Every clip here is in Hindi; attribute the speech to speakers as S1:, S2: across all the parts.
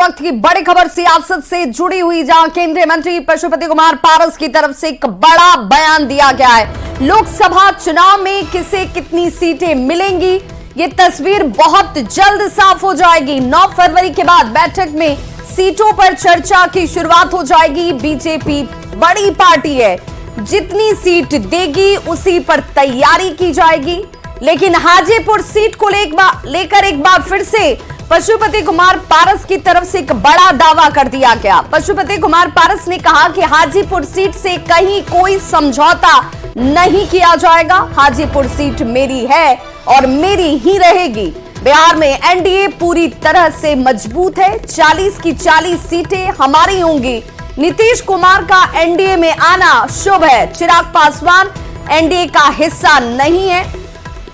S1: वक्त की बड़ी खबर सियासत से जुड़ी हुई, जहां केंद्रीय मंत्री पशुपति कुमार पारस की तरफ से एक बड़ा बयान दिया गया है। लोकसभा चुनाव में किसे कितनी सीटें मिलेंगी, ये तस्वीर बहुत जल्द साफ हो जाएगी। 9 फरवरी के बाद बैठक में सीटों पर चर्चा की शुरुआत हो जाएगी। बीजेपी बड़ी पार्टी है, जितनी सीट देगी उसी पर तैयारी की जाएगी। लेकिन हाजीपुर सीट को लेकर एक बार फिर से पशुपति कुमार पारस की तरफ से एक बड़ा दावा कर दिया गया। पशुपति कुमार पारस ने कहा कि हाजीपुर सीट से कहीं कोई समझौता नहीं किया जाएगा। हाजीपुर सीट मेरी है और मेरी ही रहेगी। बिहार में एनडीए पूरी तरह से मजबूत है, 40 की 40 सीटें हमारी होंगी। नीतीश कुमार का एनडीए में आना शुभ है। चिराग पासवान एनडीए का हिस्सा नहीं है।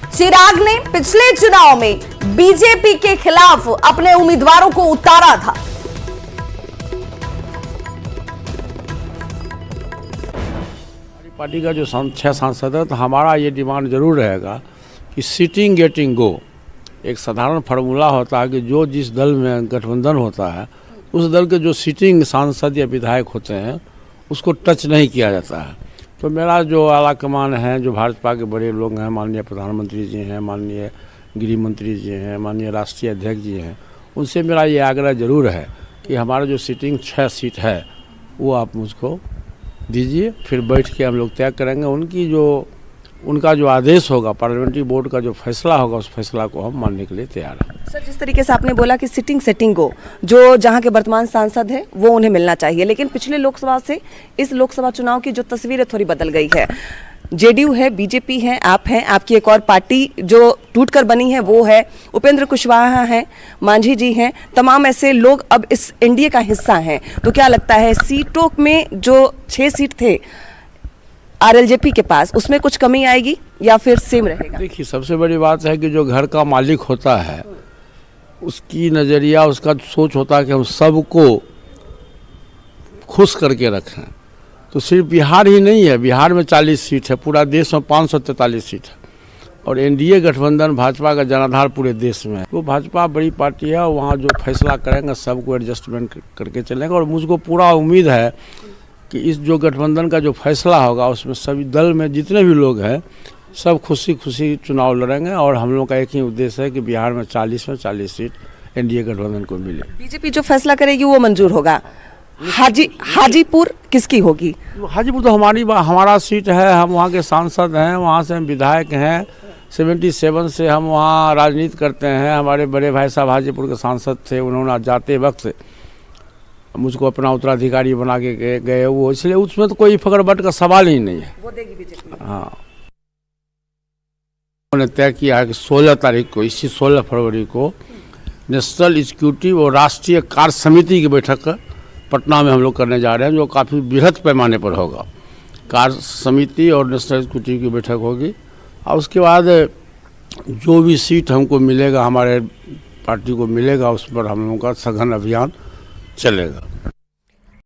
S1: चिराग ने पिछले चुनाव में बीजेपी के खिलाफ अपने उम्मीदवारों को उतारा था।
S2: हमारी पार्टी का जो 6 सांसद है, तो हमारा ये डिमांड जरूर रहेगा कि सीटिंग गेटिंग गो। एक साधारण फार्मूला होता है कि जो जिस दल में गठबंधन होता है, उस दल के जो सीटिंग सांसद या विधायक होते हैं उसको टच नहीं किया जाता है। तो मेरा जो आला कमान है, जो भाजपा के बड़े लोग हैं, माननीय प्रधानमंत्री जी हैं, माननीय गृह मंत्री जी हैं, माननीय राष्ट्रीय अध्यक्ष जी हैं, उनसे मेरा ये आग्रह जरूर है कि हमारा जो सीटिंग 6 सीट है वो आप मुझको दीजिए, फिर बैठ के हम लोग तय करेंगे। उनका जो आदेश होगा, पार्लियामेंट्री बोर्ड का जो फैसला होगा, उस फैसला को हम मानने के लिए तैयार हैं।
S3: सर, जिस तरीके से आपने बोला कि सिटिंग सेटिंग को जो जहां के वर्तमान सांसद है वो उन्हें मिलना चाहिए, लेकिन पिछले लोकसभा से इस लोकसभा चुनाव की जो तस्वीर है थोड़ी बदल गई है। जेडीयू है, बीजेपी है, आप हैं, आपकी एक और पार्टी जो टूटकर बनी है वो है, उपेंद्र कुशवाहा हैं, मांझी जी हैं, तमाम ऐसे लोग अब इस एनडीए का हिस्सा हैं। तो क्या लगता है सीटों में जो 6 सीट थे आरएलजेपी के पास, उसमें कुछ कमी आएगी या फिर सेम रहेगा?
S2: देखिए, सबसे बड़ी बात है कि जो घर का मालिक होता है उसकी नज़रिया, उसका सोच होता है कि हम सबको खुश करके रखें। तो सिर्फ बिहार ही नहीं है, बिहार में 40 सीट है, पूरा देश में 543 सीट है, और एनडीए गठबंधन भाजपा का जनाधार पूरे देश में है। तो भाजपा बड़ी पार्टी है, वहाँ जो फैसला करेंगे सबको एडजस्टमेंट करके चलेंगे। और मुझको पूरा उम्मीद है कि इस जो गठबंधन का जो फैसला होगा उसमें सभी दल में जितने भी लोग हैं सब खुशी खुशी चुनाव लड़ेंगे। और हम लोग का एक ही उद्देश्य है कि बिहार में 40 में 40 सीट एनडीए गठबंधन को मिले।
S3: बीजेपी जो फैसला करेगी वो मंजूर होगा। हाजीपुर किसकी होगी?
S2: हाजीपुर तो हमारा सीट है, हम वहाँ के सांसद हैं, वहाँ से हम विधायक हैं। 77 से हम वहाँ राजनीति करते हैं। हमारे बड़े भाई साहब हाजीपुर के सांसद थे, उन्होंने जाते वक्त मुझको अपना उत्तराधिकारी बना के गए वो, इसलिए उसमें तो कोई फकड़बट का सवाल ही नहीं है।
S3: वो देगी बीजेपी।
S2: हाँ, उन्होंने तय किया है कि 16 तारीख को, इसी 16 फरवरी को नेशनल एग्जीक्यूटिव और राष्ट्रीय कार्य समिति की बैठक पटना में हम लोग करने जा रहे हैं, जो काफ़ी बृहद पैमाने पर होगा। कार्य समिति और नेशनल एग्जीक्यूटिव की बैठक होगी, और उसके बाद जो भी सीट हमको मिलेगा, हमारे पार्टी को मिलेगा, उस पर हम लोगों का सघन अभियान चलेगा।